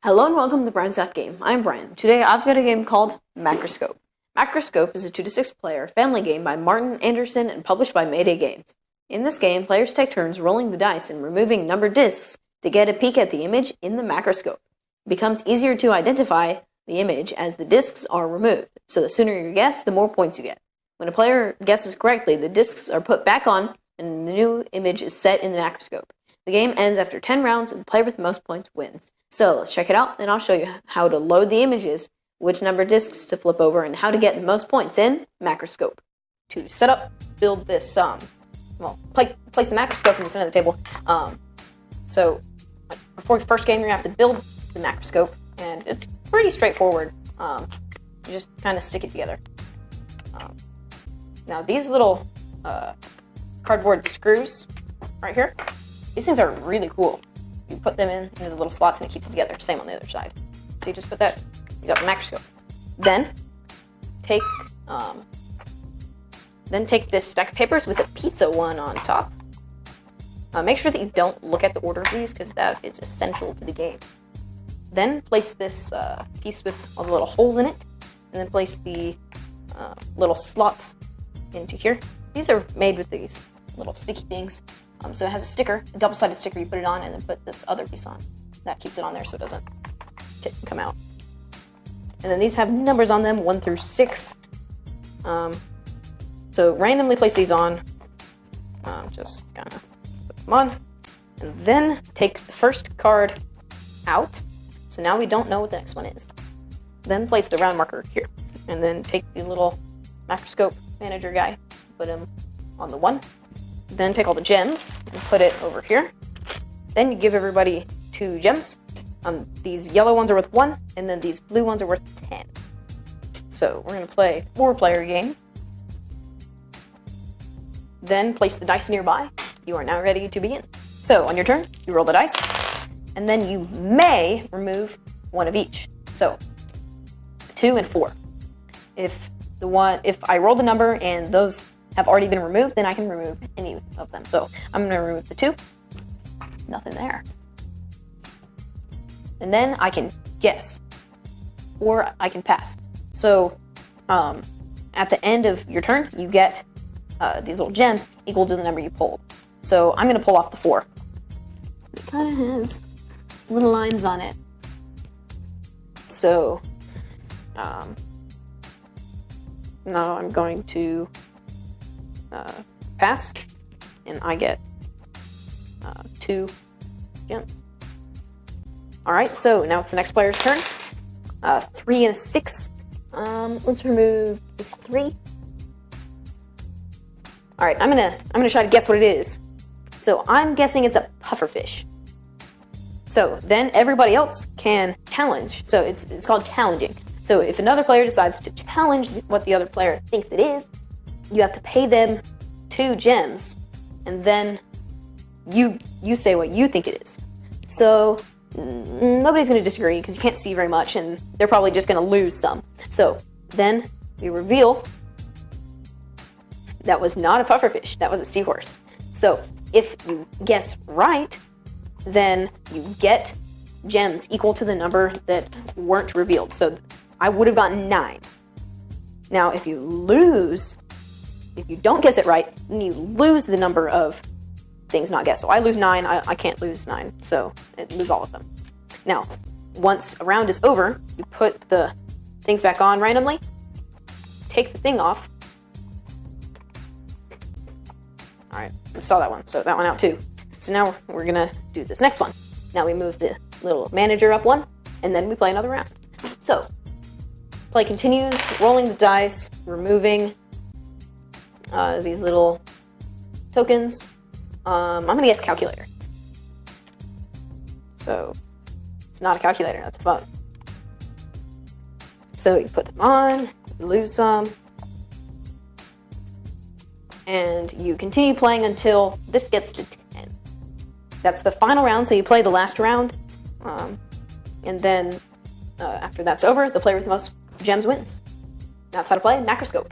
Hello and welcome to Brian's Got Game. I'm Brian. Today I've got a game called Macroscope. Macroscope is a 2 to 6 player family game by Martin Anderson and published by Mayday Games. In this game, players take turns rolling the dice and removing numbered discs to get a peek at the image in the macroscope. It becomes easier to identify the image as the discs are removed, so the sooner you guess, the more points you get. When a player guesses correctly, the discs are put back on and the new image is set in the macroscope. The game ends after 10 rounds and the player with the most points wins. So let's check it out, and I'll show you how to load the images, which number discs to flip over, and how to get the most points in Macroscope. To set up, build this, place the macroscope in the center of the table. So before the first game, you're going to have to build the macroscope, and it's pretty straightforward. You just kind of stick it together. Now these little cardboard screws right here, these things are really cool. You put them into the little slots and it keeps it together. Same on the other side. So you just put that, you got the macroscope. Then take this stack of papers with a pizza one on top. Make sure that you don't look at the order of these because that is essential to the game. Then place this piece with all the little holes in it, and then place the little slots into here. These are made with these little sticky things. So it has a sticker, a double-sided sticker. You put it on and then put this other piece on. That keeps it on there so it doesn't come out. And then these have numbers on them, 1 through 6. So randomly place these on. Just kind of put them on. And then take the first card out. So now we don't know what the next one is. Then place the round marker here. And then take the little macroscope manager guy, put him on the 1. Then take all the gems and put it over here. Then you give everybody 2 gems. These yellow ones are worth 1, and then these blue ones are worth 10. So we're going to play a 4-player game. Then place the dice nearby. You are now ready to begin. So on your turn, you roll the dice, and then you may remove one of each. So 2 and 4. If I roll the number and those have already been removed, then I can remove any of them. So I'm going to remove the 2. Nothing there. And then I can guess. Or I can pass. So at the end of your turn, you get these little gems equal to the number you pulled. So I'm going to pull off the 4. It kind of has little lines on it. So now I'm going to pass, and I get 2 gems. Alright, so now it's the next player's turn. 3 and a 6. Let's remove this 3. Alright, I'm gonna try to guess what it is. So I'm guessing it's a pufferfish. So then everybody else can challenge. So it's called challenging. So if another player decides to challenge what the other player thinks it is, you have to pay them 2 gems, and then you say what you think it is. So nobody's going to disagree because you can't see very much, and they're probably just going to lose some. So then we reveal that was not a pufferfish, that was a seahorse. So if you guess right, then you get gems equal to the number that weren't revealed. So I would have gotten 9. Now if you lose, if you don't guess it right, then you lose the number of things not guessed. So I lose 9, I can't lose 9, so I lose all of them. Now, once a round is over, you put the things back on randomly, take the thing off. Alright, I saw that one, so that one out too. So now we're gonna do this next one. Now we move the little manager up 1, and then we play another round. So, play continues, rolling the dice, removing these little tokens. I'm going to guess calculator. So, it's not a calculator, that's a phone. So you put them on, you lose some, and you continue playing until this gets to 10. That's the final round, so you play the last round, and then after that's over, the player with the most gems wins. That's how to play Macroscope.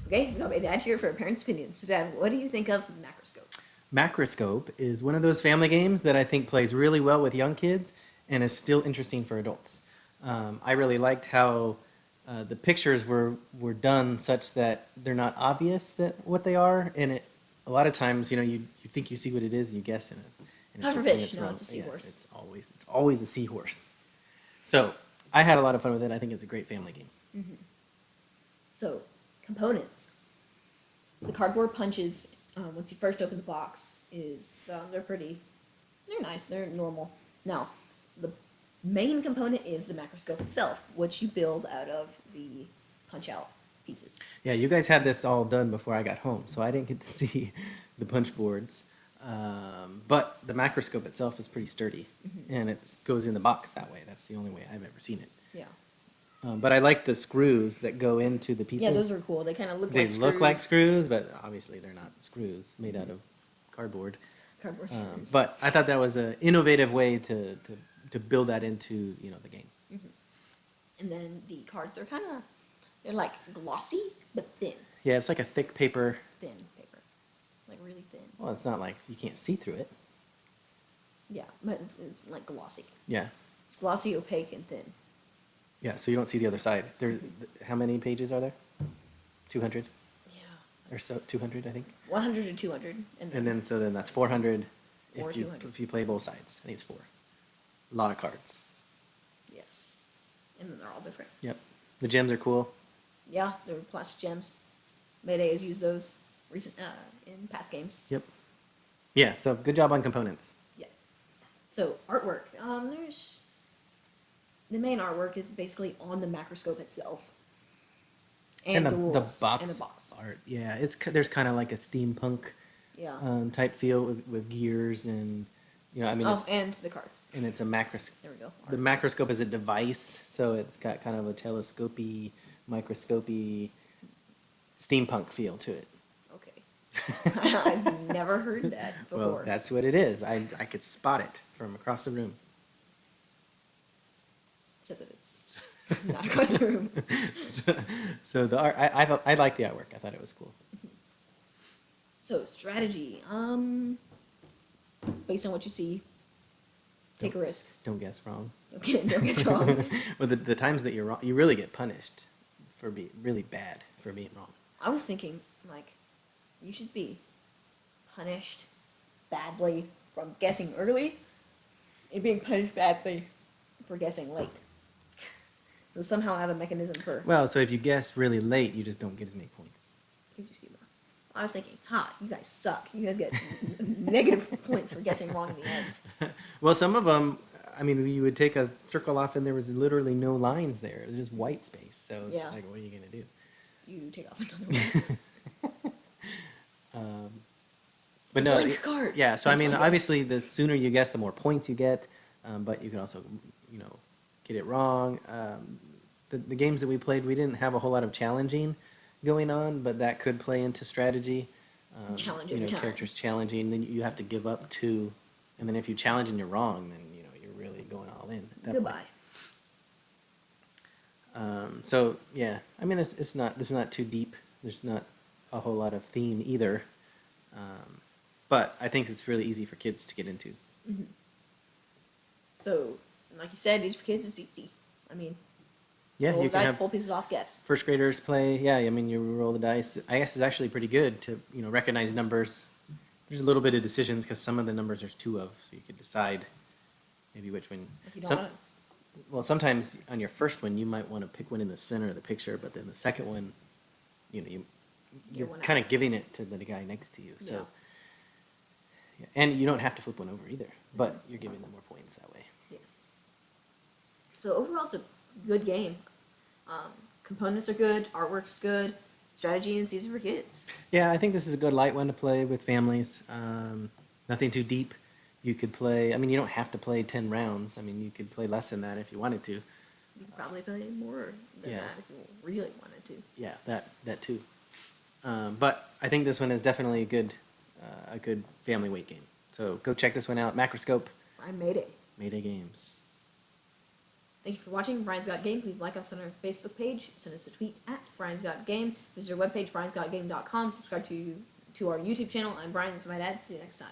Okay, we got my dad here for a parent's opinion. So Dad, what do you think of Macroscope? Macroscope is one of those family games that I think plays really well with young kids and is still interesting for adults. I really liked how the pictures were done such that they're not obvious that what they are, and a lot of times, you think you see what it is, and you guess, and Pufferfish. No, wrong. it's a seahorse. Yeah, it's always a seahorse. So I had a lot of fun with it. I think it's a great family game. So, components. The cardboard punches, once you first open the box, they're nice, they're normal. Now, the main component is the macroscope itself, which you build out of the punch-out pieces. Yeah, you guys had this all done before I got home, so I didn't get to see the punch boards. But the macroscope itself is pretty sturdy, and it goes in the box that way. That's the only way I've ever seen it. Yeah. But I like the screws that go into the pieces. Yeah, those are cool. They kind of look They like screws. look like screws, but obviously they're not screws made out of cardboard. Cardboard screws. But I thought that was an innovative way to build that into the game. And then the cards are they're like glossy, but thin. Yeah, it's like a thick paper. Thin paper. Like really thin. Well, it's not like you can't see through it. Yeah, but it's like glossy. Yeah. It's glossy, opaque, and thin. Yeah, so you don't see the other side. How many pages are there? 200 Yeah. or so? 200, I think. 100 to 200. And then that's 400 Or if you 200. if you play both sides. I think it's 4. A lot of cards. yes. And then they're all different. Yep. The gems are cool. Yeah, they're plastic gems. Mayday has used those in past games. Yep. Yeah, so good job on components. Yes. So artwork. There's the main artwork is basically on the macroscope itself, and the rules box and the box. art. Yeah, there's kind of like a steampunk Yeah. type feel with gears and And the cards. and it's a macroscope. There we go. The macroscope is a device, so it's got kind of a telescopy, microscopy, steampunk feel to it. Okay. I've never heard that before. Well, that's what it is. I could spot it from across the room. Except that it's not across the room. So the art, I like the artwork. I thought it was cool. So strategy. Based on what you see, take a risk. Don't guess wrong. Okay, don't get wrong. Well, the times that you're wrong, you really get punished for being really bad for being wrong. I was thinking, you should be punished badly from guessing early and being punished badly for guessing late. So somehow have a mechanism for... Well, so if you guess really late, you just don't get as many points. Because you see more. I was thinking, you guys suck. You guys get negative points for guessing wrong in the end. Well, some of them, you would take a circle off and there was literally no lines there. It was just white space. So it's Yeah. like, what are you going to do? You take off another one. But no, Blank card. yeah. So That's my guess. obviously, the sooner you guess, the more points you get. But you can also, get it wrong. The games that we played, we didn't have a whole lot of challenging going on, but that could play into strategy. Challenge every time. Characters challenging, then you have to give up 2, and then if you challenge and you're wrong, then you're really going all in. At that Goodbye. point. So yeah, this is not too deep. There's not a whole lot of theme either, but I think it's really easy for kids to get into. Mm-hmm. So, like you said, these for kids is easy. Yeah, roll you can dice, have pull pieces off, guess. first graders play. Yeah, you roll the dice. I guess it's actually pretty good to recognize numbers. There's a little bit of decisions because some of the numbers there's 2 of, so you could decide maybe which one. If you don't want Well, sometimes on your first one you might want to pick one in the center of the picture, but then the second one, you're one kind out. of giving it to the guy next to you. So, Yeah. yeah. And you don't have to flip one over either, but you're giving them more points that way. Yes. So overall, it's a good game. Components are good, artwork's good, strategy is easy for kids. Yeah, I think this is a good light one to play with families. Nothing too deep. You could play, you don't have to play 10 rounds. You could play less than that if you wanted to. You could probably play more than Yeah. that if you really wanted to. Yeah, that too. But I think this one is definitely a good family weight game. So go check this one out. Macroscope, I'm Mayday. Mayday Games. Thank you for watching Brian's Got Game. Please like us on our Facebook page. Send us a tweet at Brian's Got Game. Visit our webpage, briansgotgame.com. Subscribe to our YouTube channel. I'm Brian. This is my dad. See you next time.